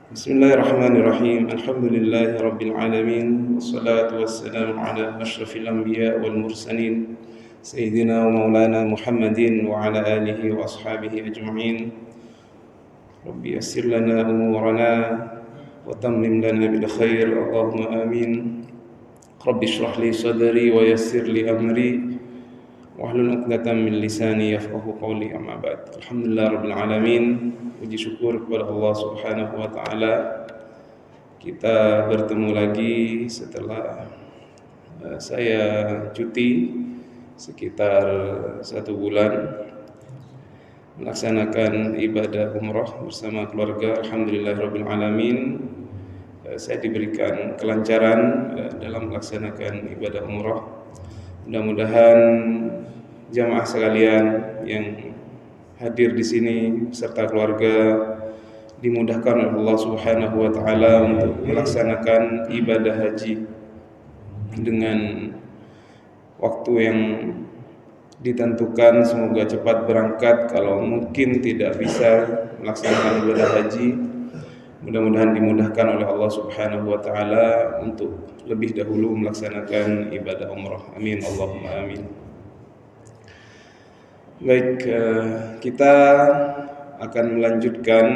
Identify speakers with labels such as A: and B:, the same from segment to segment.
A: Bismillahirrahmanirrahim. Alhamdulillahi rabbil alamin. Wassalatu wassalamu ala asyrafil anbiya wal mursalin Sayyidina wa maulana Muhammadin wa ala alihi wa ashabihi ajma'in. Rabbi yassir lana umurana wa tammim lana bil khair. Allahumma amin. Rabbi shrah li sadri wa yassir li amri wahlul 'uqdatam min lisani yafqahu qawli, amma ba'd. Alhamdulillah rabbil alamin. Puji syukur kepada Allah Subhanahu wa taala. Kita bertemu lagi setelah saya cuti sekitar 1 bulan melaksanakan ibadah umrah bersama keluarga. Alhamdulillahirabbil alamin. Saya diberikan kelancaran dalam melaksanakan ibadah umrah. Mudah-mudahan jamaah sekalian yang hadir di sini beserta keluarga dimudahkan oleh Allah Subhanahu wa taala untuk melaksanakan ibadah haji dengan waktu yang ditentukan. Semoga cepat berangkat. Kalau mungkin tidak bisa melaksanakan ibadah haji, mudah-mudahan dimudahkan oleh Allah Subhanahu wa taala untuk lebih dahulu melaksanakan ibadah umrah. Amin Allahumma amin. Baik, kita akan melanjutkan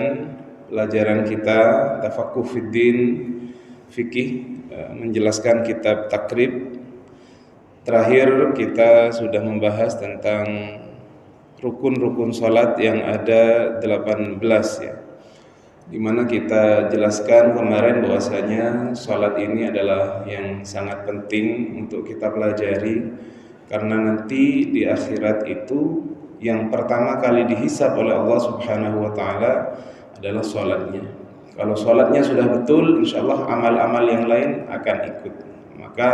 A: pelajaran kita Tafaqquh Fiddin, fikih, menjelaskan kitab Takrib. Terakhir kita sudah membahas tentang rukun-rukun salat yang ada 18 ya. Di mana kita jelaskan kemarin bahwasanya salat ini adalah yang sangat penting untuk kita pelajari, karena nanti di akhirat itu yang pertama kali dihisab oleh Allah Subhanahu wa taala adalah salatnya. Kalau salatnya sudah betul, insyaallah amal-amal yang lain akan ikut. Maka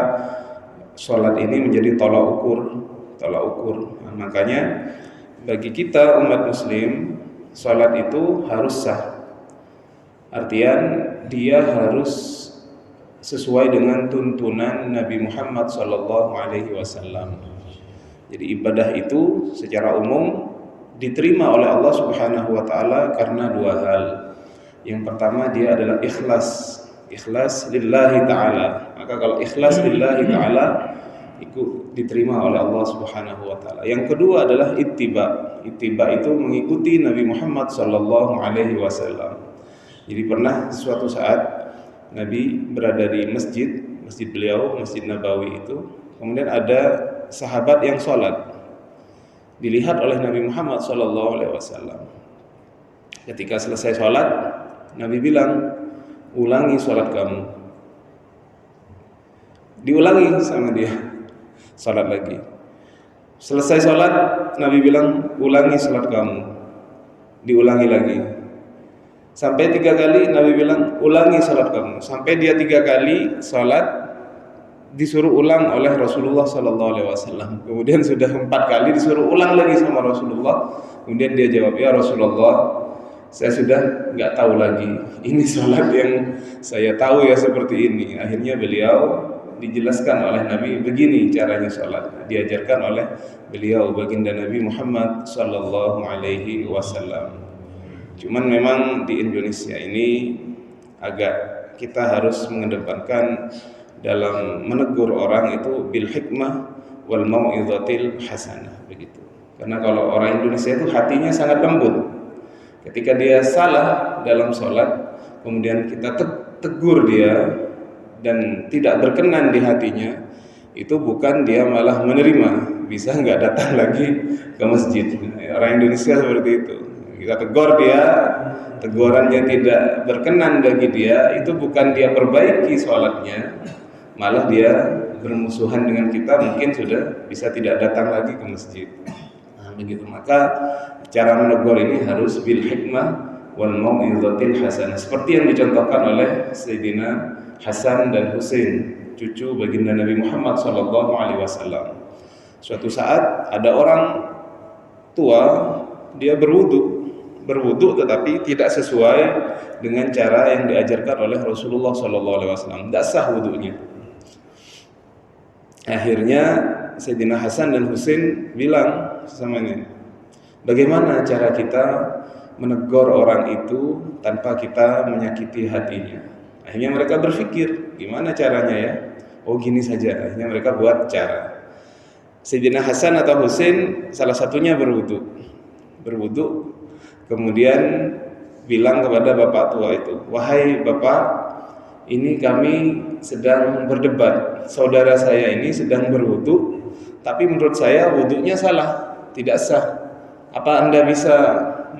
A: salat ini menjadi tolak ukur. Nah, makanya bagi kita umat muslim, salat itu harus sah. Artian dia harus sesuai dengan tuntunan Nabi Muhammad sallallahu alaihi wasallam. Jadi ibadah itu secara umum diterima oleh Allah Subhanahu wa taala karena 2 hal. Yang pertama, dia adalah ikhlas lillahi taala. Maka kalau ikhlas lillahi taala itu diterima oleh Allah Subhanahu wa taala. Yang kedua adalah ittiba. Ittiba itu mengikuti Nabi Muhammad sallallahu alaihi wasallam. Jadi pernah suatu saat Nabi berada di masjid beliau, Masjid Nabawi itu. Kemudian ada sahabat yang sholat, dilihat oleh Nabi Muhammad SAW. Ketika selesai sholat, Nabi bilang, ulangi sholat kamu. Diulangi sama dia, sholat lagi. Selesai sholat, Nabi bilang, ulangi sholat kamu. Diulangi lagi. Sampai 3 kali Nabi bilang, ulangi sholat kamu. Sampai dia 3 kali sholat, disuruh ulang oleh Rasulullah SAW. Kemudian sudah 4 kali disuruh ulang lagi sama Rasulullah. Kemudian dia jawab, ya Rasulullah, saya sudah nggak tahu lagi. Ini sholat yang saya tahu ya seperti ini. Akhirnya beliau dijelaskan oleh Nabi, begini caranya sholat. Diajarkan oleh beliau, baginda Nabi Muhammad SAW. Cuman memang di Indonesia ini agak kita harus mengedepankan dalam menegur orang itu bil hikmah wal mau'izatil hasanah, begitu. Karena kalau orang Indonesia itu hatinya sangat lembut. Ketika dia salah dalam sholat, kemudian kita tegur dia dan tidak berkenan di hatinya, itu bukan dia malah menerima, bisa nggak datang lagi ke masjid. Orang Indonesia seperti itu. Kita tegur dia, tegurannya tidak berkenan bagi dia, itu bukan dia perbaiki sholatnya, malah dia bermusuhan dengan kita, mungkin sudah bisa tidak datang lagi ke masjid. Nah, begitu. Maka cara menegur ini harus bil hikmah wal mau'izatil hasanah, seperti yang dicontohkan oleh Sayyidina Hasan dan Husain, cucu baginda Nabi Muhammad SAW. Suatu saat ada orang tua, dia berwudu tetapi tidak sesuai dengan cara yang diajarkan oleh Rasulullah SAW. Tidak sah wudunya. Akhirnya Sayyidina Hasan dan Husain bilang sesamanya, bagaimana cara kita menegur orang itu tanpa kita menyakiti hatinya. Akhirnya mereka berpikir, gimana caranya ya? Oh gini saja. Akhirnya mereka buat cara. Sayyidina Hasan atau Husain salah satunya berwudu, kemudian bilang kepada bapak tua itu, wahai bapak, ini kami sedang berdebat. Saudara saya ini sedang berwudu, tapi menurut saya wudunya salah, tidak sah. Apa Anda bisa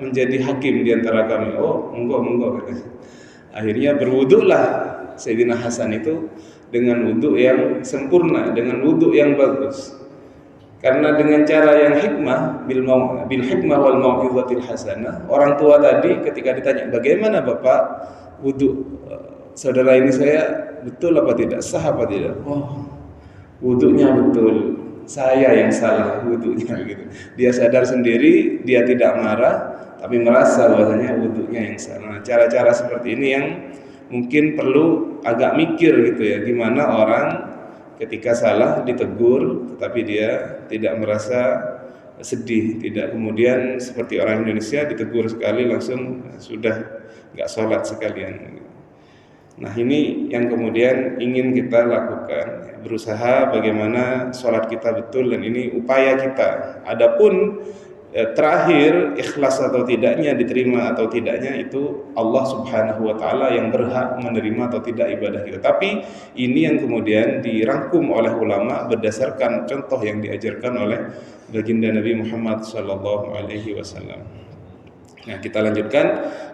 A: menjadi hakim di antara kami? Oh, monggo katanya. Akhirnya berwudulah Sayyidina Hasan itu dengan wudu yang sempurna, dengan wudu yang bagus. Karena dengan cara yang hikmah, bil hikmah wal mau'izatil hasanah, orang tua tadi ketika ditanya, bagaimana Bapak wudu saudara ini saya, betul apa tidak, sah apa tidak? Oh, wudunya betul, saya yang salah wudunya gitu. Dia sadar sendiri, dia tidak marah, tapi merasa bahwasanya wudunya yang salah. Cara-cara seperti ini yang mungkin perlu agak mikir gitu ya, gimana orang ketika salah ditegur tetapi dia tidak merasa sedih, tidak kemudian seperti orang Indonesia ditegur sekali langsung sudah nggak sholat sekalian. Nah ini yang kemudian ingin kita lakukan, berusaha bagaimana sholat kita betul, dan ini upaya kita. Adapun terakhir ikhlas atau tidaknya, diterima atau tidaknya, itu Allah Subhanahu wa taala yang berhak menerima atau tidak ibadah kita. Tapi ini yang kemudian dirangkum oleh ulama berdasarkan contoh yang diajarkan oleh baginda Nabi Muhammad sallallahu alaihi wasallam. Nah, kita lanjutkan.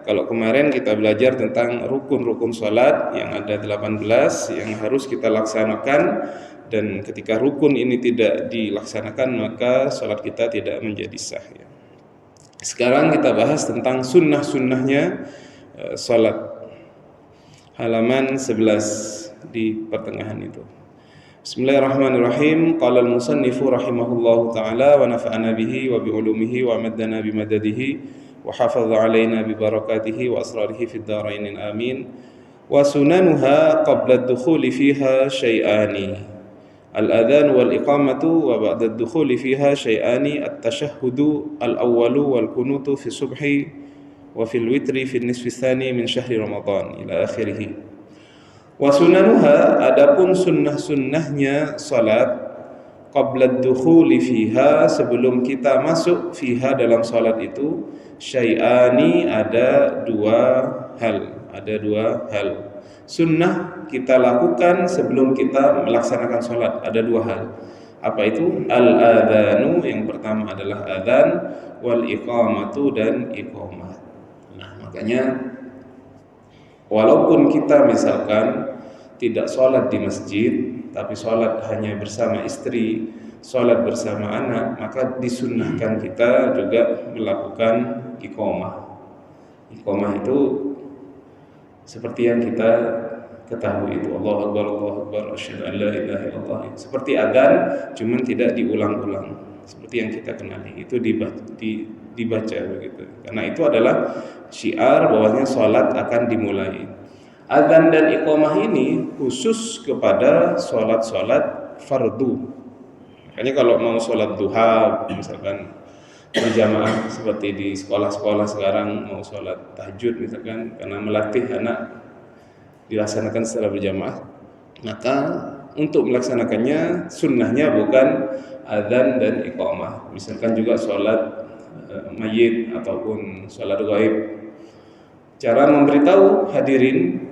A: Kalau kemarin kita belajar tentang rukun-rukun salat yang ada 18 yang harus kita laksanakan, dan ketika rukun ini tidak dilaksanakan maka salat kita tidak menjadi sah ya. Sekarang kita bahas tentang sunnah-sunnahnya salat. Halaman 11 di pertengahan itu. Bismillahirrahmanirrahim. Qala al-musannifu rahimahullahu taala wa nafa'ana bihi wa bi ulumihi wa maddana bi madadihi wa hafadha alaina bi barakatihi wa asrarihi fid dharain amin. Wa sunanuha qabla ad-dukhuli fiha syai'ani. Al-adhan wal iqamatu wa ba'da ad-dukhuli fiha syai'ani at-tashahhudu al-awwalu wal kunutu fi subhi wa fil witri fi nisfi tsani min syahri Ramadan ila akhirih. Wa sunanuha, adapun sunnah-sunnahnya salat, qabla ad-dukhuli fiha, sebelum kita masuk fiha dalam salat itu, syai'ani, ada dua hal. Sunnah kita lakukan sebelum kita melaksanakan sholat, ada dua hal. Apa itu? Al-adhanu, yang pertama adalah adhan, wal iqamatu, dan iqamah. Nah, makanya walaupun kita misalkan tidak sholat di masjid, tapi sholat hanya bersama istri, sholat bersama anak, maka disunnahkan kita juga melakukan iqamah. Iqamah itu seperti yang kita ketahui itu, Allahu Akbar, asyhadu an la ilaha illallah. Seperti adzan, cuman tidak diulang-ulang. Seperti yang kita kenali, itu dibaca begitu. Karena itu adalah syiar bahwasanya salat akan dimulai. Adzan dan iqamah ini khusus kepada salat-salat fardu. Makanya kalau mau salat duha misalkan berjamaah, seperti di sekolah-sekolah sekarang mau sholat tahajud misalkan, karena melatih anak dilaksanakan secara berjamaah, maka untuk melaksanakannya sunnahnya bukan adzan dan iqamah. Misalkan juga sholat mayit ataupun sholat ghaib, cara memberitahu hadirin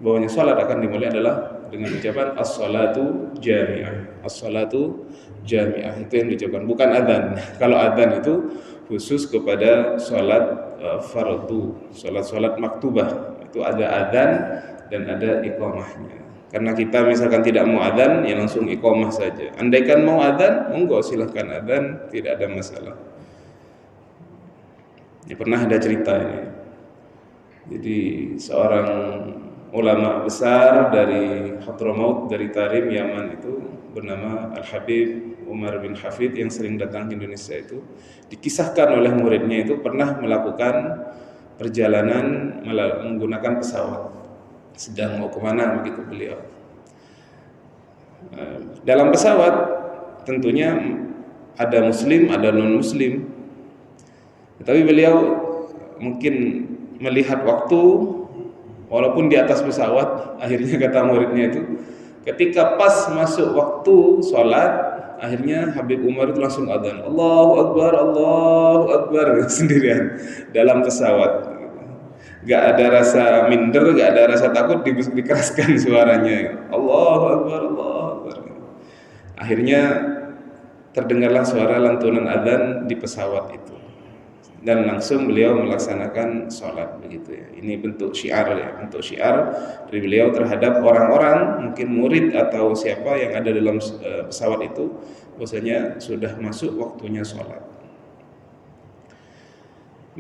A: bahwanya sholat akan dimulai adalah dengan ucapan as-salatu jami'ah. As-salatu jami'ah itu yang diucapkan, bukan adzan. Kalau adzan itu khusus kepada sholat fardu, sholat maktubah, itu ada adzan dan ada iqamahnya. Karena kita misalkan tidak mau adzan, ya langsung iqamah saja. Andaikan mau adzan, monggo silahkan adzan, tidak ada masalah. Ya, pernah ada cerita ini. Jadi seorang ulama besar dari Hadramaut, dari Tarim, Yaman itu, bernama Al-Habib Umar bin Hafid, yang sering datang ke Indonesia itu, dikisahkan oleh muridnya itu pernah melakukan perjalanan menggunakan pesawat, sedang mau kemana begitu beliau. Dalam pesawat tentunya ada muslim, ada non muslim, tetapi beliau mungkin melihat waktu walaupun di atas pesawat. Akhirnya kata muridnya itu, ketika pas masuk waktu sholat, akhirnya Habib Umar itu langsung adzan, Allahu Akbar sendirian dalam pesawat. Gak ada rasa minder, gak ada rasa takut, dikeraskan suaranya, Allahu Akbar. Akhirnya terdengarlah suara lantunan adzan di pesawat itu, dan langsung beliau melaksanakan sholat begitu ya. Ini bentuk syiar ya, bentuk syiar dari beliau terhadap orang-orang, mungkin murid atau siapa yang ada dalam pesawat itu, bahwasanya sudah masuk waktunya sholat.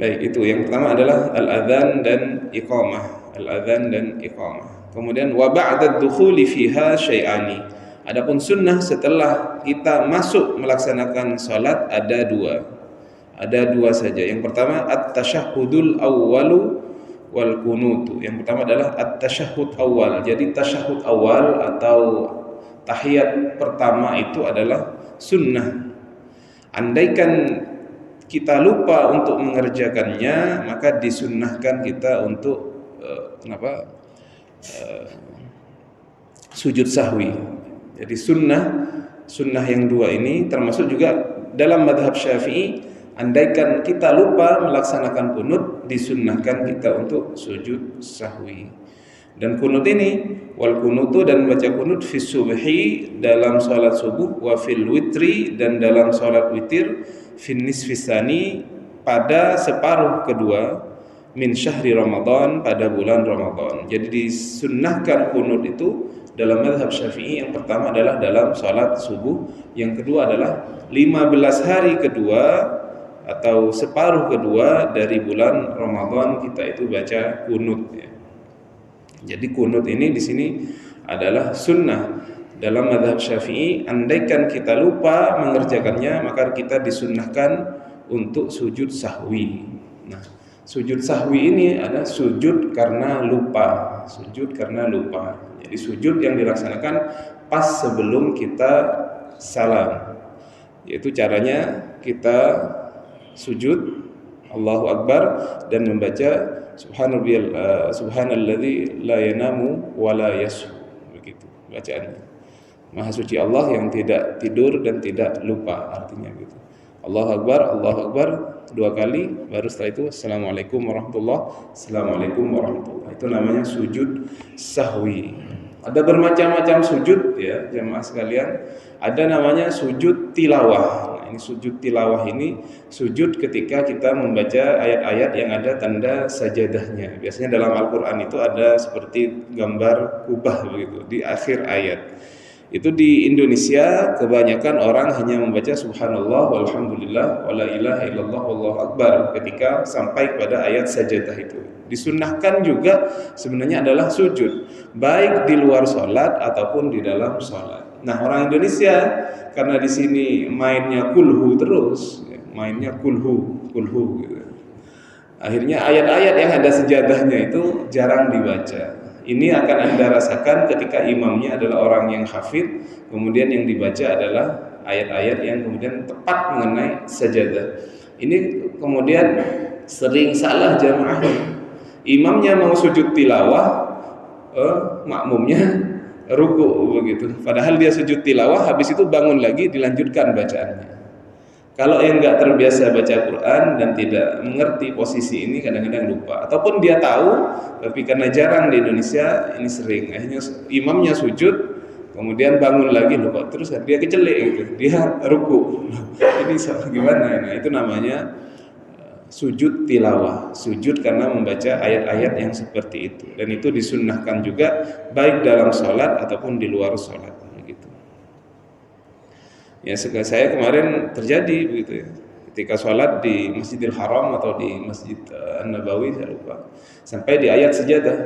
A: Baik, itu yang pertama adalah al-adzan dan iqamah, al-adzan dan iqamah. Kemudian wa ba'da ad-dukhuli fiha syai'ani. Adapun sunnah setelah kita masuk melaksanakan salat ada dua saja. Yang pertama at-tasyahhudul awwalu wal kunutu. Yang pertama adalah at-tasyahhud awal. Jadi tasyahhud awal atau tahiyat pertama itu adalah sunnah. Andaikan kita lupa untuk mengerjakannya, maka disunnahkan kita untuk sujud sahwi. Jadi sunnah yang dua ini termasuk juga dalam madhab Syafi'i. Andaikan kita lupa melaksanakan kunut, disunnahkan kita untuk sujud sahwi. Dan kunut ini, wal kunutu, dan baca kunut fi subhi dalam salat subuh, wa fil witri, dan dalam salat witir, fin nisfisani pada separuh kedua, min syahri Ramadan, pada bulan Ramadan. Jadi disunnahkan kunut itu dalam mazhab Syafi'i. Yang pertama adalah dalam salat subuh, yang kedua adalah 15 hari kedua atau separuh kedua dari bulan Ramadan kita itu baca kunut ya. Jadi kunut ini di sini adalah sunnah dalam mazhab Syafi'i. Andaikan kita lupa mengerjakannya, maka kita disunnahkan untuk sujud sahwi. Nah, sujud sahwi ini adalah sujud karena lupa, sujud karena lupa. Jadi sujud yang dilaksanakan pas sebelum kita salam. Yaitu caranya kita sujud Allahu Akbar dan membaca subhanalladzi la yanamu wa la yashu. Begitu bacaannya. Maha suci Allah yang tidak tidur dan tidak lupa, artinya gitu. Allahu Akbar 2 kali, baru setelah itu Assalamualaikum warahmatullahi. Itu namanya sujud sahwi. Ada bermacam-macam sujud ya jemaah sekalian. Ada namanya sujud tilawah. Nah, ini sujud tilawah ini sujud ketika kita membaca ayat-ayat yang ada tanda sajadahnya. Biasanya dalam Al-Qur'an itu ada seperti gambar kubah begitu di akhir ayat. Itu di Indonesia kebanyakan orang hanya membaca subhanallah walhamdulillah wala ilaha illallah wallahu akbar ketika sampai pada ayat sajadah itu. Disunnahkan juga sebenarnya adalah sujud baik di luar sholat ataupun di dalam sholat. Nah, orang Indonesia karena di sini mainnya kulhu terus, mainnya kulhu gitu. Akhirnya ayat-ayat yang ada sejadahnya itu jarang dibaca. Ini akan Anda rasakan ketika imamnya adalah orang yang hafid, kemudian yang dibaca adalah ayat-ayat yang kemudian tepat mengenai sajadah. Ini kemudian sering salah jamaah. Imamnya mau sujud tilawah, makmumnya ruku begitu. Padahal dia sujud tilawah, habis itu bangun lagi dilanjutkan bacaannya. Kalau yang nggak terbiasa baca Quran dan tidak mengerti posisi ini, kadang-kadang lupa. Ataupun dia tahu, tapi karena jarang di Indonesia, ini sering. Akhirnya imamnya sujud, kemudian bangun lagi lupa. Terus dia kecelek gitu, dia ruku. Ini gimana? Nah, itu namanya sujud tilawah. Sujud karena membaca ayat-ayat yang seperti itu. Dan itu disunnahkan juga baik dalam sholat ataupun di luar sholat. Ya, saya kemarin terjadi begitu ya. Ketika sholat di Masjidil Haram atau di Masjid An-Nabawi, saya lupa, sampai di ayat sajadah.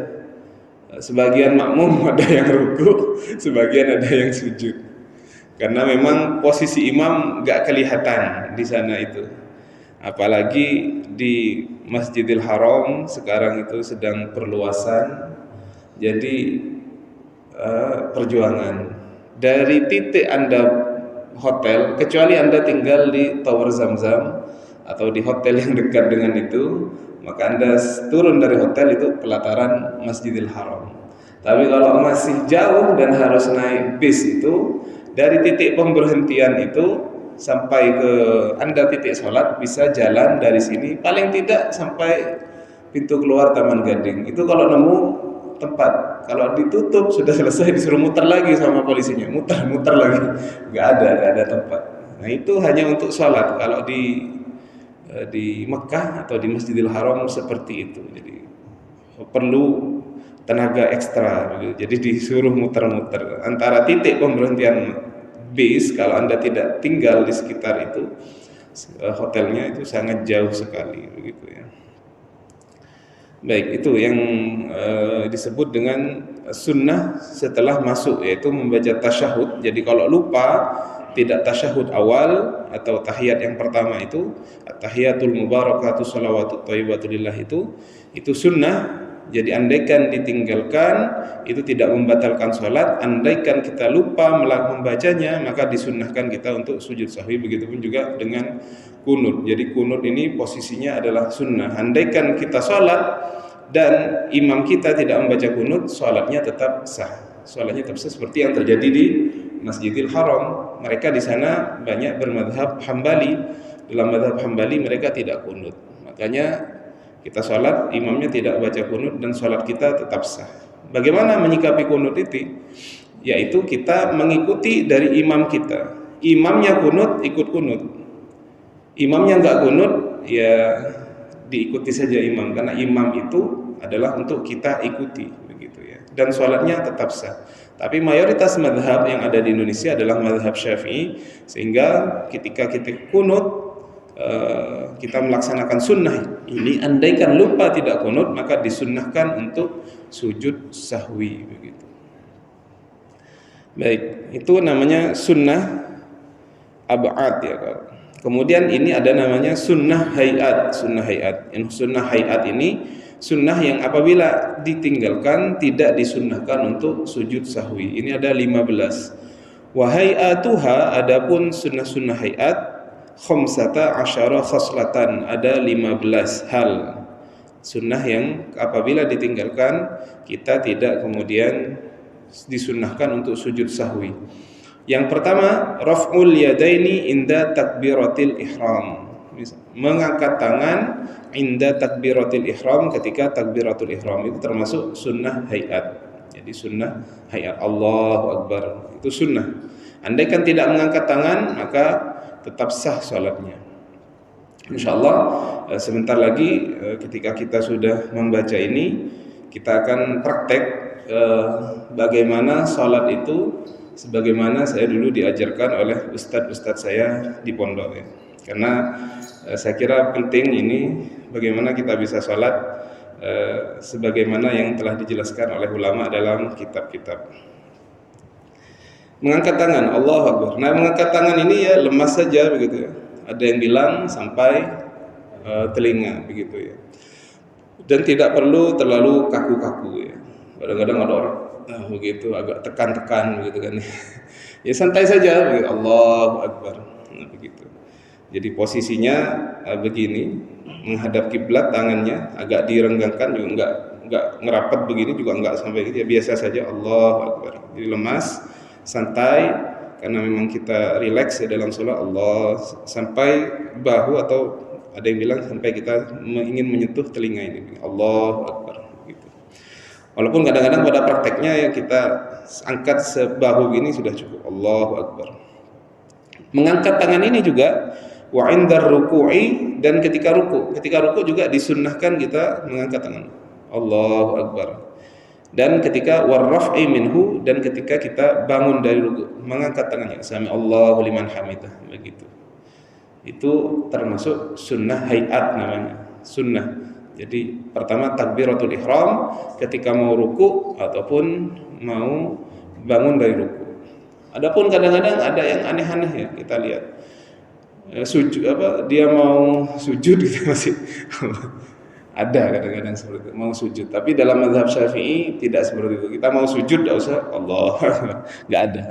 A: Sebagian makmum ada yang ruku, sebagian ada yang sujud. Karena memang posisi imam gak kelihatan di sana itu. Apalagi di Masjidil Haram sekarang itu sedang perluasan. Jadi perjuangan dari titik Anda hotel, kecuali Anda tinggal di Tower Zamzam atau di hotel yang dekat dengan itu, maka Anda turun dari hotel itu pelataran Masjidil Haram. Tapi kalau masih jauh dan harus naik bis itu, dari titik pemberhentian itu sampai ke Anda titik sholat, bisa jalan dari sini paling tidak sampai pintu keluar Taman Gading. Itu kalau nemu tempat. Kalau ditutup sudah selesai, disuruh muter lagi sama polisinya, muter lagi, nggak ada tempat. Nah itu hanya untuk sholat. Kalau di Mekah atau di Masjidil Haram seperti itu, jadi perlu tenaga ekstra. Jadi disuruh muter-muter antara titik pemberhentian bis. Kalau Anda tidak tinggal di sekitar itu, hotelnya itu sangat jauh sekali, begitu ya. Baik, itu yang disebut dengan sunnah setelah masuk, yaitu membaca tasyahud. Jadi kalau lupa tidak tasyahud awal atau tahiyat yang pertama itu, at-tahiyatul mubarakatuh shalawatut thayyibatu lillah, itu sunnah. Jadi andaikan ditinggalkan itu tidak membatalkan sholat. Andaikan kita lupa membacanya, maka disunnahkan kita untuk sujud sahwi. Begitupun juga dengan kunut. Jadi kunut ini posisinya adalah sunnah. Andaikan kita sholat dan imam kita tidak membaca kunut, sholatnya tetap sah. Sholatnya tetap sah seperti yang terjadi di Masjidil Haram. Mereka di sana banyak bermadhab Hambali. Dalam madhab Hambali mereka tidak kunut. Makanya kita sholat, imamnya tidak baca kunut dan sholat kita tetap sah. Bagaimana menyikapi kunut itu? Yaitu kita mengikuti dari imam kita. Imamnya kunut, ikut kunut. Imamnya nggak kunut, ya diikuti saja imam. Karena imam itu adalah untuk kita ikuti, begitu ya. Dan sholatnya tetap sah. Tapi mayoritas madhab yang ada di Indonesia adalah madhab Syafi'i, sehingga ketika kita kunut, kita melaksanakan sunnah ini, andaikan lupa tidak kunut, maka disunnahkan untuk sujud sahwi, begitu. Baik, itu namanya sunnah ab'ad ya. Kemudian ini ada namanya sunnah hayat. Yang sunnah hayat ini sunnah yang apabila ditinggalkan tidak disunnahkan untuk sujud sahwi. Ini ada 15. Wa hayatuha, adapun sunnah hayat, khamsata asyara khaslatan, ada 15 hal sunnah yang apabila ditinggalkan kita tidak kemudian disunnahkan untuk sujud sahwi. Yang pertama, raf'ul yadaini inda takbiratil ihram, mengangkat tangan inda takbiratil ihram, ketika takbiratul ihram. Itu termasuk sunnah hayat. Jadi sunnah hayat, Allahu Akbar, itu sunnah. Andaikan tidak mengangkat tangan, maka tetap sah sholatnya. InsyaAllah sebentar lagi ketika kita sudah membaca ini, kita akan praktek bagaimana sholat itu sebagaimana saya dulu diajarkan oleh ustadz saya di pondok ya. Karena saya kira penting ini bagaimana kita bisa sholat sebagaimana yang telah dijelaskan oleh ulama dalam kitab-kitab. Mengangkat tangan, Allahu Akbar. Nah, mengangkat tangan ini ya lemas saja begitu ya. Ada yang bilang sampai telinga begitu ya. Dan tidak perlu terlalu kaku-kaku ya. Kadang-kadang ada orang begitu agak tekan-tekan begitu kan. Ya santai saja begitu. Allahu Akbar. Nah, begitu. Jadi posisinya begini, menghadap kiblat, tangannya agak direnggangkan, juga enggak ngerapat begini, juga enggak sampai gitu ya, biasa saja. Allahu Akbar. Jadi lemas, santai, karena memang kita rileks ya dalam sholat. Allah, sampai bahu, atau ada yang bilang sampai kita ingin menyentuh telinga ini. Allahu Akbar gitu. Walaupun kadang-kadang pada prakteknya ya kita angkat sebahu ini sudah cukup. Allahu Akbar. Mengangkat tangan ini juga wa indar ruku'i, dan ketika ruku. Ketika ruku juga disunnahkan kita mengangkat tangan. Allahu Akbar. Dan ketika warraf'i minhu, dan ketika kita bangun dari ruku, mengangkat tangannya, sami Allahu liman hamidah, begitu. Itu termasuk sunnah hayat namanya, sunnah. Jadi pertama takbiratul ihram ketika mau ruku ataupun mau bangun dari ruku. Adapun kadang-kadang ada yang aneh-aneh ya, kita lihat sujud dia mau sujud gitu masih ada kadang-kadang seperti itu, mau sujud. Tapi dalam mazhab Syafi'i tidak seperti itu. Kita mau sujud tidak usah Allah, nggak ada.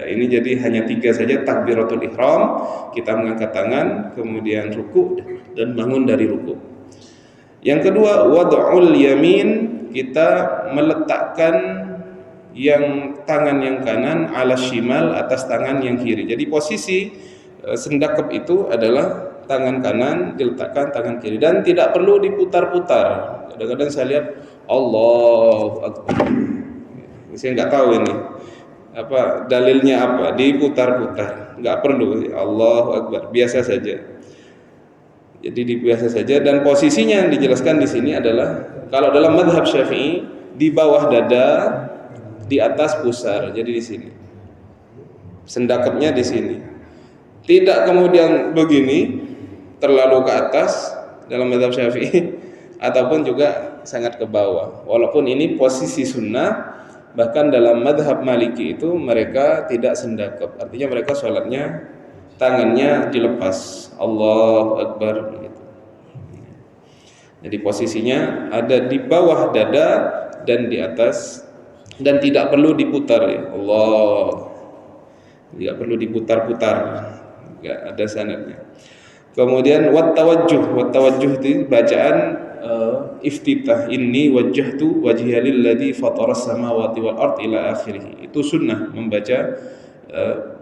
A: Ini jadi hanya 3 saja, takbiratul ihram, kita mengangkat tangan, kemudian ruku dan bangun dari ruku. Yang kedua, wad'ul yamin, kita meletakkan yang tangan yang kanan ala shimal, atas tangan yang kiri. Jadi posisi sendakep itu adalah tangan kanan diletakkan tangan kiri dan tidak perlu diputar-putar. Kadang-kadang saya lihat Allahu Akbar. Saya nggak tahu ini apa dalilnya, apa diputar-putar. Nggak perlu, Allahu Akbar, biasa saja. Jadi biasa saja, dan posisinya yang dijelaskan di sini adalah kalau dalam mazhab Syafi'i di bawah dada, di atas pusar. Jadi di sini. Sendakepnya di sini. Tidak kemudian begini terlalu ke atas dalam mazhab Syafi'i ataupun juga sangat ke bawah. Walaupun ini posisi sunnah, bahkan dalam mazhab Maliki itu mereka tidak sendakep. Artinya mereka sholatnya tangannya dilepas, Allahu Akbar gitu. Jadi posisinya ada di bawah dada dan di atas, dan tidak perlu diputar ya. Allah, tidak perlu diputar-putar, enggak ada sanadnya. Kemudian wat tawajjuh itu bacaan iftitah, inni wajjahtu wajhiya lilladzi fataras samawati wal ard ila akhirih. Itu sunnah membaca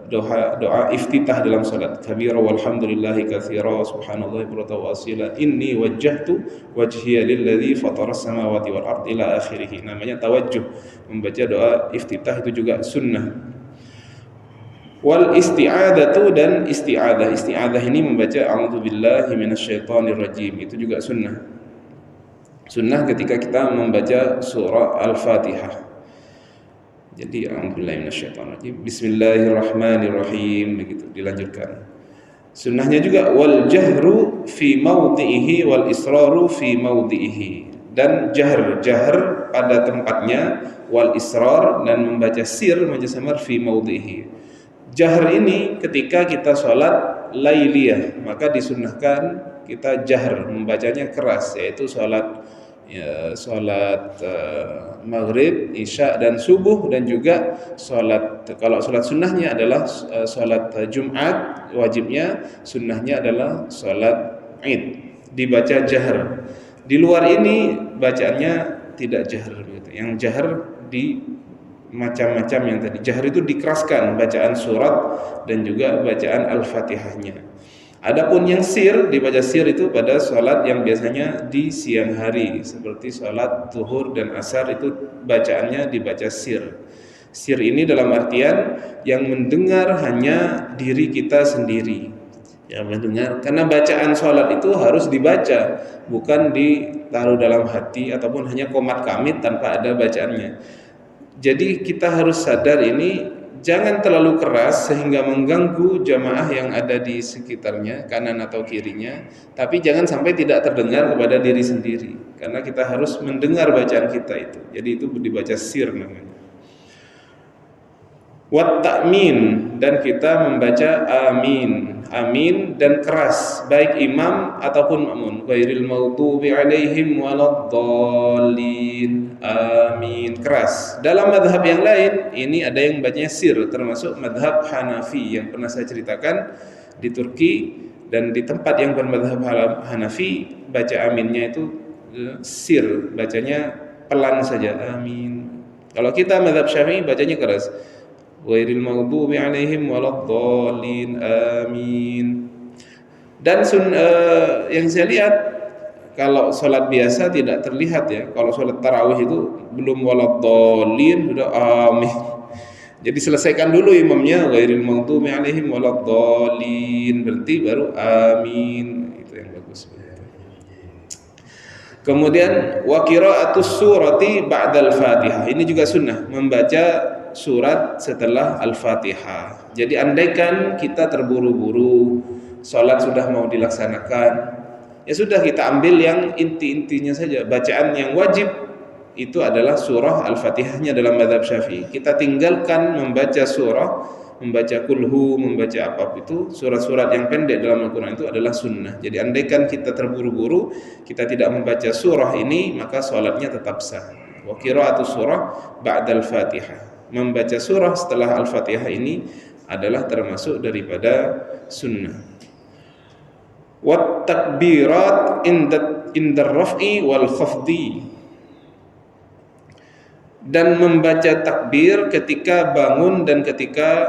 A: doa iftitah dalam salat, kabira walhamdulillahi katsira subhanallahi bukratan wa asila, inni wajjahtu wajhiya lilladzi fataras samawati wal ard ila akhirih. Namanya tawajjuh, membaca doa iftitah itu juga sunnah. Wal isti'adzatu, dan isti'adzah ini membaca a'udzubillahi minasyaitonir rajim, itu juga sunnah. Sunnah ketika kita membaca surah Al-Fatihah. Jadi a'udzubillahi minasyaitonir rajim, bismillahirrahmanirrahim, begitu dilanjutkan. Sunnahnya juga wal jahru fi mawdi'ihi wal israru fi mawdi'ihi, dan jahr pada tempatnya, wal israr, dan membaca sir, membaca samar fi mawdi'ihi. Jahr ini ketika kita sholat lailiyah, maka disunnahkan kita jahr, membacanya keras, yaitu sholat maghrib, isya, dan subuh, dan juga sholat, kalau sholat sunnahnya adalah sholat Jumat wajibnya, sunnahnya adalah sholat Id, dibaca jahr. Di luar ini bacaannya tidak jahr, yang jahr di macam-macam yang tadi. Jahr itu dikeraskan bacaan surat dan juga bacaan Al-Fatihahnya. Adapun yang sir, dibaca sir itu pada sholat yang biasanya di siang hari, seperti sholat zuhur dan asar, itu bacaannya dibaca sir. Sir ini dalam artian yang mendengar hanya diri kita sendiri, yang mendengar, karena bacaan sholat itu harus dibaca, bukan ditaruh dalam hati ataupun hanya qomat kamit tanpa ada bacaannya. Jadi kita harus sadar ini, jangan terlalu keras sehingga mengganggu jamaah yang ada di sekitarnya, kanan atau kirinya, tapi jangan sampai tidak terdengar kepada diri sendiri, karena kita harus mendengar bacaan kita itu. Jadi itu dibaca sir namanya. Wat ta'min, dan kita membaca amin dan keras, baik imam ataupun makmum. Ghairil maghdubi alaihim waladdallin, amin, keras. Dalam mazhab yang lain ini ada yang bacanya sir, termasuk mazhab Hanafi yang pernah saya ceritakan di Turki, dan di tempat yang bermazhab Hanafi baca aminnya itu sir, bacanya pelan saja, amin. Kalau kita mazhab Syafi'i bacanya keras, ghairil maghdubi alaihim waladdallin, amin. Dan yang saya lihat, kalau sholat biasa tidak terlihat ya, kalau sholat tarawih itu belum waladdallin sudah amin. Jadi selesaikan dulu imamnya ghairil maghdubi alaihim waladdallin, berhenti baru amin, itu yang bagus. Kemudian wa qira'atus surati ba'dal Fatihah, ini juga sunnah, membaca surat setelah Al-Fatihah. Jadi andaikan kita terburu-buru, sholat sudah mau dilaksanakan, ya sudah kita ambil yang inti-intinya saja. Bacaan yang wajib itu adalah surah Al-Fatihahnya dalam mazhab Syafi'i. Kita tinggalkan membaca surah, membaca kulhu, membaca apapun itu, surat-surat yang pendek dalam Al-Quran itu adalah sunnah. Jadi andaikan kita terburu-buru, kita tidak membaca surah ini, maka sholatnya tetap sah. Wa qira'atus surah ba'dal Fatihah, membaca surah setelah Al-Fatihah ini adalah termasuk daripada sunnah. Wat takbirat indar raf'i wal khafdi, dan membaca takbir ketika bangun dan ketika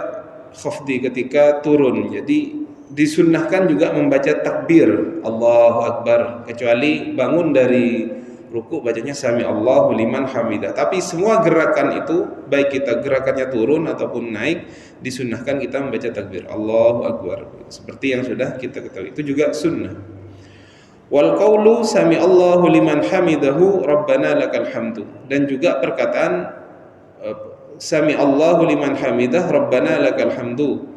A: khafdi, ketika turun. Jadi disunnahkan juga membaca takbir Allahu Akbar, kecuali bangun dari ruku bacanya sami Allahu liman hamidah. Tapi semua gerakan itu, baik kita gerakannya turun ataupun naik, disunnahkan kita membaca takbir Allahu Akbar seperti yang sudah kita ketahui. Itu juga sunnah. Wal qaulu sami Allahu liman hamidahu rabbana lakal hamdu, dan juga perkataan sami Allahu liman hamidah rabbana lakal hamdu,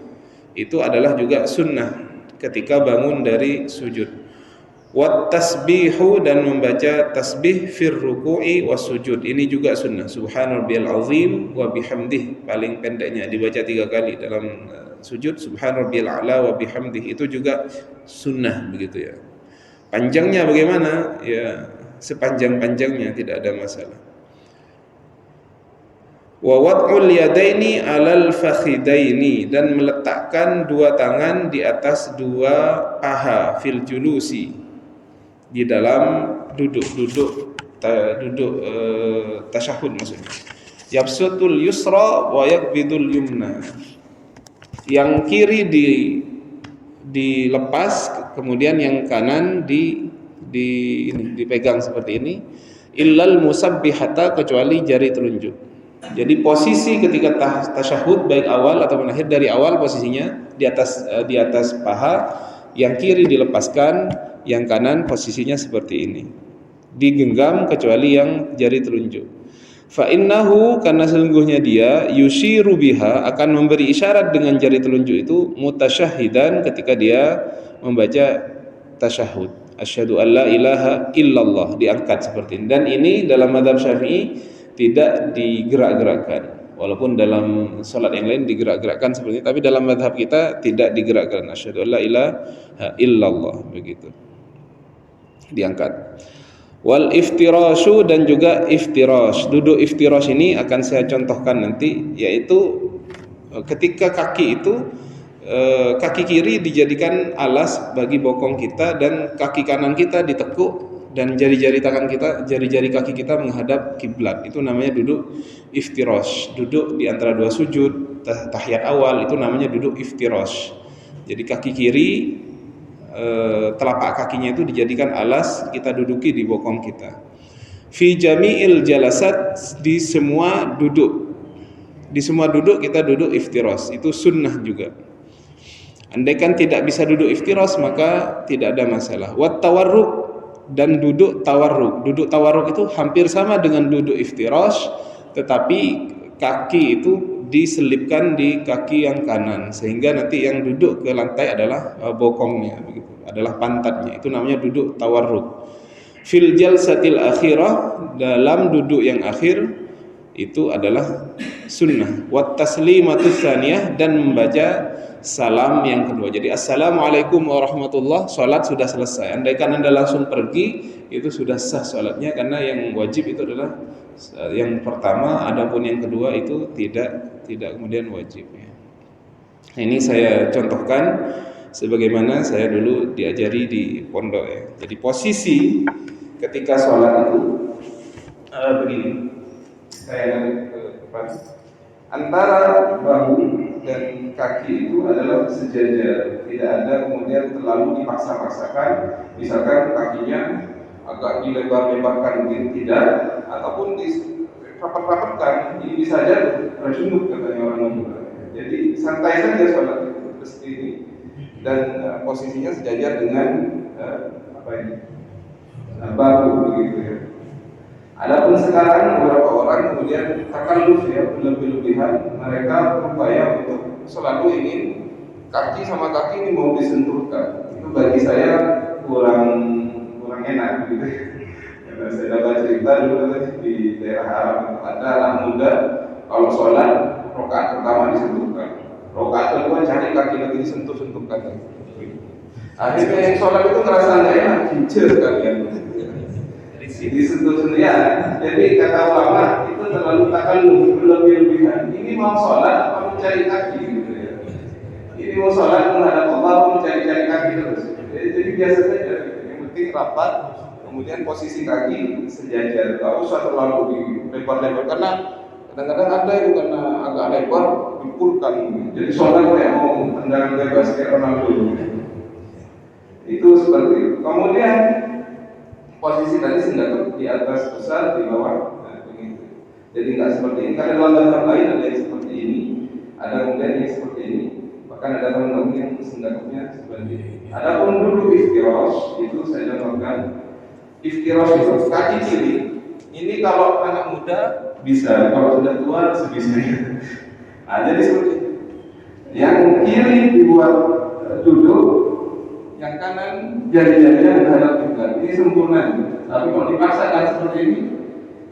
A: itu adalah juga sunnah ketika bangun dari sujud. Wat tasbihu, dan membaca tasbih fir ruku'i was sujud, ini juga sunnah. Subhanarabbiyal azim wa bihamdih, paling pendeknya dibaca 3 kali dalam sujud. Subhanarabbiyal a'la wa bihamdih, itu juga sunnah begitu ya. Panjangnya bagaimana? Ya sepanjang-panjangnya, tidak ada masalah. Wa wad'ul yadaini 'alal fakhidaini, dan meletakkan 2 tangan di atas 2 paha, fil julusi, di dalam duduk tasyahud maksudnya. Yabsutul yusra wa yakbidul yumna, yang kiri dilepas, kemudian yang kanan dipegang seperti ini. Illal musabbihata, kecuali jari telunjuk. Jadi posisi ketika tasyahud baik awal ataupun akhir, dari awal posisinya di atas paha, yang kiri dilepaskan, yang kanan posisinya seperti ini, digenggam kecuali yang jari telunjuk. Fa innahu, karena sesungguhnya dia, yushiru biha, akan memberi isyarat dengan jari telunjuk itu, mutasyahidan, ketika dia membaca tasyahud. Asyhadu an la ilaha illallah, diangkat seperti ini. Dan ini dalam mazhab Syafi'i tidak digerak-gerakkan, walaupun dalam salat yang lain digerak-gerakkan seperti ini, tapi dalam mazhab kita tidak digerakkan. Asyhadu an la ilaha illallah, begitu, diangkat. Wal iftirashu, dan juga iftirash. Duduk iftirash ini akan saya contohkan nanti, yaitu ketika kaki itu, kaki kiri dijadikan alas bagi bokong kita, dan kaki kanan kita ditekuk, dan jari-jari kaki kita menghadap kiblat. Itu namanya duduk iftirash. Duduk di antara 2 sujud tahiyat awal, itu namanya duduk iftirash. Jadi kaki kiri, telapak kakinya itu dijadikan alas, kita duduki di bokong kita. Fi jami'il jalasat, di semua duduk kita duduk iftirash, itu sunnah juga. Andaikan tidak bisa duduk iftirash maka tidak ada masalah. Wat tawarruk, dan duduk tawarruk. Duduk tawarruk itu hampir sama dengan duduk iftirash, tetapi kaki itu diselipkan di kaki yang kanan, sehingga nanti yang duduk ke lantai adalah bokongnya, begitu, adalah pantatnya. Itu namanya duduk tawarruk. Fil jalsatil akhirah, dalam duduk yang akhir, itu adalah sunnah. Wat taslimatus tsaniyah, dan membaca salam yang kedua. Jadi assalamualaikum warahmatullah, salat sudah selesai. Andaikan Anda langsung pergi, itu sudah sah salatnya, karena yang wajib itu adalah yang pertama, adapun yang kedua itu tidak kemudian wajib ya. Nah, ini saya contohkan sebagaimana saya dulu diajari di pondok ya. Jadi posisi ketika sholat itu begini, saya ke depan, antara bahu dan kaki itu adalah sejajar, tidak ada kemudian terlalu dipaksa-paksakan, misalkan kakinya agak dilebar-lebarkan mungkin tidak, ataupun dirapat-rapatkan. Ini bisa saja terjunuk, katanya orang Madura. Jadi santai saja sholat itu seperti ini, dan posisinya sejajar dengan bahu begitu ya. Adapun sekarang beberapa orang kemudian takalluf ya, berlebih-lebihan, mereka berupaya untuk selalu ingin kaki sama kaki ini mau disentuhkan. Itu bagi saya kurang enak gitu. Karena saya dapat cerita dulu di daerah Arab itu ada anak muda kalau sholat rakaat pertama disentuhkan, rakaat kedua cari kaki lagi disentuh-sentuhkan. Akhirnya yang sholat itu ngerasa nggak enak, kincir kalian. Disentuh ya. Jadi kata ulama itu terlalu takalluf, berlebih-lebihan. Ini mau sholat apa mencari kaki gitu ya. Ini mau sholat menghadap Allah, mencari kaki terus. Jadi biasa saja. Yang penting rapat, kemudian posisi kaki sejajar, tak usah terlalu dilebar-lebar, karena kadang-kadang ada itu karena agak lebar dipulkan, jadi sholat kayak mau tendangan bebas kayak Ronaldo. Itu seperti itu. Kemudian posisi tadi sendatuk di atas besar, di bawah, nah, begitu. Jadi nggak seperti ini. Karena dalam tempat lain ada yang seperti ini, ada kemudian yang seperti ini, bahkan ada teman-teman yang sendatuknya seperti ini. Adapun duduk iftirosh itu saya contohkan. Iftirosh itu kaki kiri. Ini kalau anak muda bisa, kalau sudah tua sebisanya. Nah, jadi seperti itu. Yang kiri dibuat duduk, yang kanan jari-jarinya menghadap kiblat. Ini sempurna. Tapi kalau dipaksakan seperti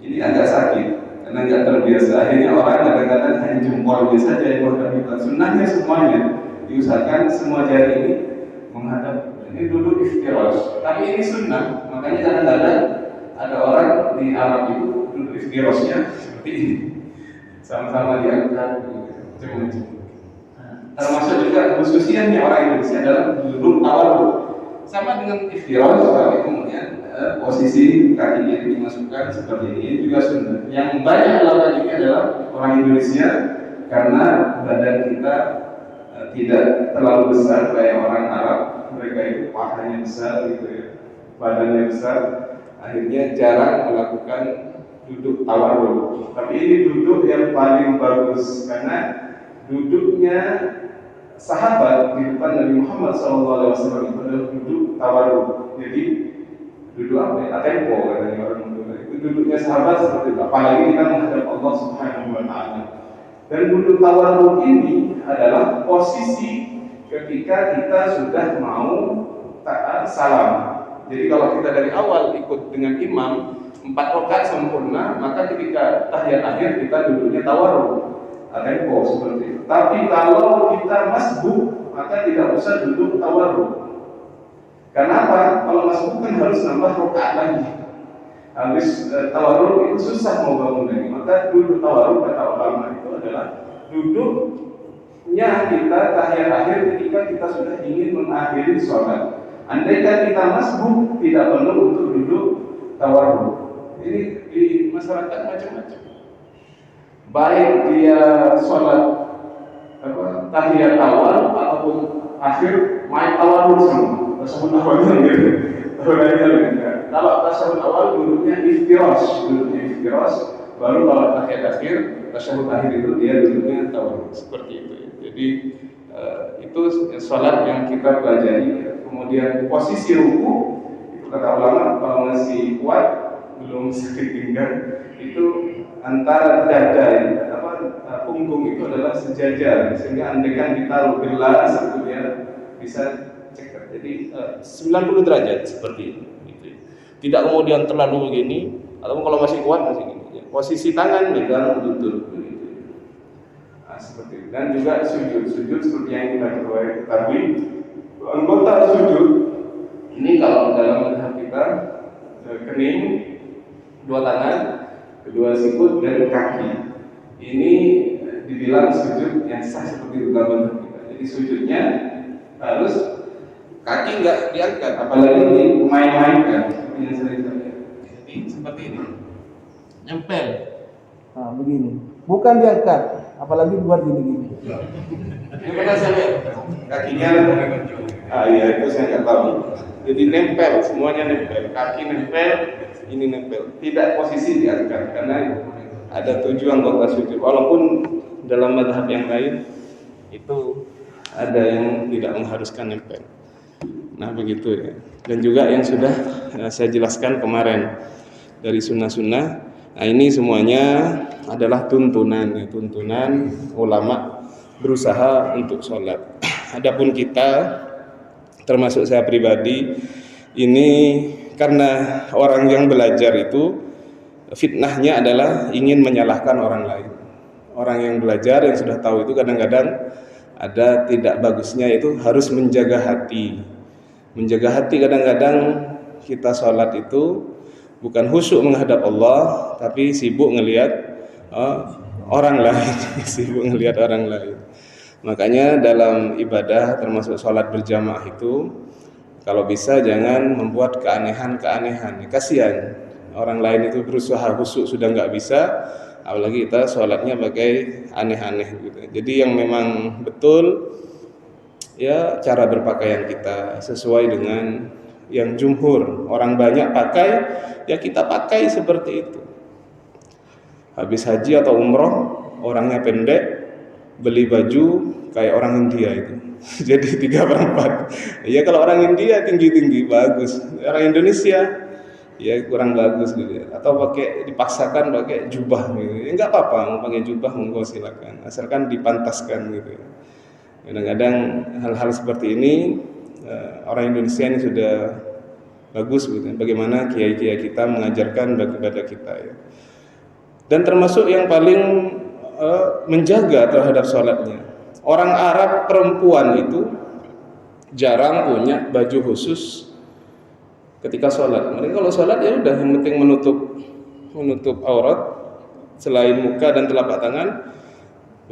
A: ini agak sakit karena nggak terbiasa. Akhirnya orang kadang-kadang hanya jempolnya saja yang menghadap kiblat. Sunnahnya semuanya diusahakan semua jari ini menghadap. Ini duduk iftirosh. Tapi ini sunnah. Makanya kadang-kadang ada orang di Arab itu duduk iftiroshnya seperti ini, sama-sama diangkat, macam-macam. Termasuk juga khususnya orang Indonesia adalah duduk tawarruk, sama dengan iftirosh, tapi kemudian posisi kaki kiri dimasukkan seperti ini juga sunnah. Yang banyak melakukan ini adalah orang Indonesia karena badan kita tidak terlalu besar kayak orang Arab. Mereka itu pahanya besar gitu ya, badannya besar, akhirnya jarang melakukan duduk tawarruk. Tapi ini duduk yang paling bagus karena duduknya sahabat di depan Nabi Muhammad SAW itu adalah duduk tawarruk. Jadi duduk apa ya? Atempo katanya orang Madura. Itu duduknya sahabat seperti itu. Apalagi kita menghadap Allah Subhanahu Wa Taala. Dan duduk tawarruk ini adalah posisi ketika kita sudah mau taat salam. Jadi kalau kita dari awal ikut dengan imam 4 rakaat sempurna, maka ketika tahiyat akhir kita duduknya tawarruk, tempo seperti itu. Tapi kalau kita masbuk, maka tidak usah duduk tawarruk. Kenapa? Kalau masbuk kan harus nambah rakaat lagi. Habis tawarruk itu susah mau bangun lagi. Maka duduk tawarruk kata ulama itu adalah duduknya kita tahiyat akhir ketika kita sudah ingin mengakhiri sholat. Andaikan kita masbuk, tidak perlu untuk duduk tawarruk. Ini di masyarakat macam-macam. Baik dia sholat tahiyat awal ataupun akhir main tawarruk semua. Tasawuf awalnya gitu. Kalau tasawuf awal duduknya iftirosh, baru kalau tahiyat akhir tasawuf akhir itu dia duduknya tawarruk seperti itu. Jadi itu sholat yang kita pelajari. Kemudian posisi ruku itu kata ulama kalau masih kuat, belum sakit pinggang, itu antara dada punggung itu adalah sejajar, sehingga andaikan ditaruh gelas itu dia bisa cekat. Jadi 90 derajat seperti itu. Gitu. Tidak kemudian terlalu begini, atau kalau masih kuat masih gini. Posisi tangan megang lutut begitu. Nah, seperti itu. Dan juga sujud seperti yang kita ketahui. Anggota sujud ini kalau dalam mazhab kita kening, dua tangan, kedua sikut dan kaki. Ini dibilang sujud yang sah seperti itu dalam mazhab kita. Jadi sujudnya harus kaki nggak diangkat, apalagi dimain-mainkan seperti yang sering terjadi. Jadi seperti ini, nyempel.
B: Nah, begini, bukan diangkat, apalagi buat gini-gini.
A: Ini pernah saya lihat kakinya. Iya itu saya nggak tahu. Jadi nempel, semuanya nempel, kaki nempel, ini nempel. Tidak posisi diangkat karena ada 7 anggota sujud. Walaupun dalam mazhab yang lain itu ada yang tidak mengharuskan nempel. Nah begitu ya. Dan juga yang sudah saya jelaskan kemarin dari sunnah-sunnah. Nah ini semuanya adalah tuntunan ulama berusaha untuk sholat. Adapun kita, termasuk saya pribadi, ini karena orang yang belajar itu fitnahnya adalah ingin menyalahkan orang lain. Orang yang belajar yang sudah tahu itu kadang-kadang ada tidak bagusnya, itu harus menjaga hati. Menjaga hati kadang-kadang kita sholat itu bukan khusyuk menghadap Allah, tapi sibuk ngelihat orang lain, sibuk ngelihat orang lain. Makanya dalam ibadah termasuk sholat berjamaah itu, Kalau bisa jangan membuat keanehan-keanehan. Kasihan orang lain itu berusaha khusyuk sudah nggak bisa, apalagi kita sholatnya pakai aneh-aneh gitu. Jadi yang memang betul ya cara berpakaian kita sesuai dengan yang jumhur orang banyak pakai, ya kita pakai seperti itu. Habis haji atau umroh orangnya pendek, beli baju kayak orang India itu. Jadi 3/4. Ya kalau orang India tinggi-tinggi bagus, orang Indonesia ya kurang bagus gitu ya. Atau pakai dipaksakan pakai jubah gitu. Ya enggak apa-apa mau pakai jubah monggo silakan, asalkan dipantaskan gitu ya. Kadang-kadang hal-hal seperti ini orang Indonesia ini sudah bagus gitu. Bagaimana kiai-kiai kita mengajarkan kepada kita ya. Dan termasuk yang paling menjaga terhadap sholatnya. Orang Arab perempuan itu jarang punya baju khusus ketika sholat. Mereka kalau sholat ya udah yang penting menutup aurat selain muka dan telapak tangan,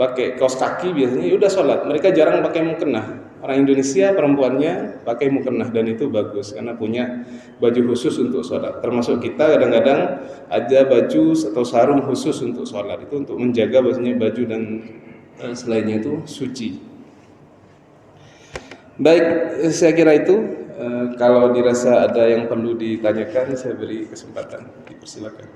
A: pakai kaos kaki biasanya ya udah sholat. Mereka jarang pakai mukena. Orang Indonesia perempuannya pakai mukena dan itu bagus karena punya baju khusus untuk sholat. Termasuk kita kadang-kadang ada baju atau sarung khusus untuk sholat, itu untuk menjaga bahwasanya baju dan selainnya itu suci. Baik, saya kira itu. Kalau dirasa ada yang perlu ditanyakan, saya beri kesempatan. Dipersilakan.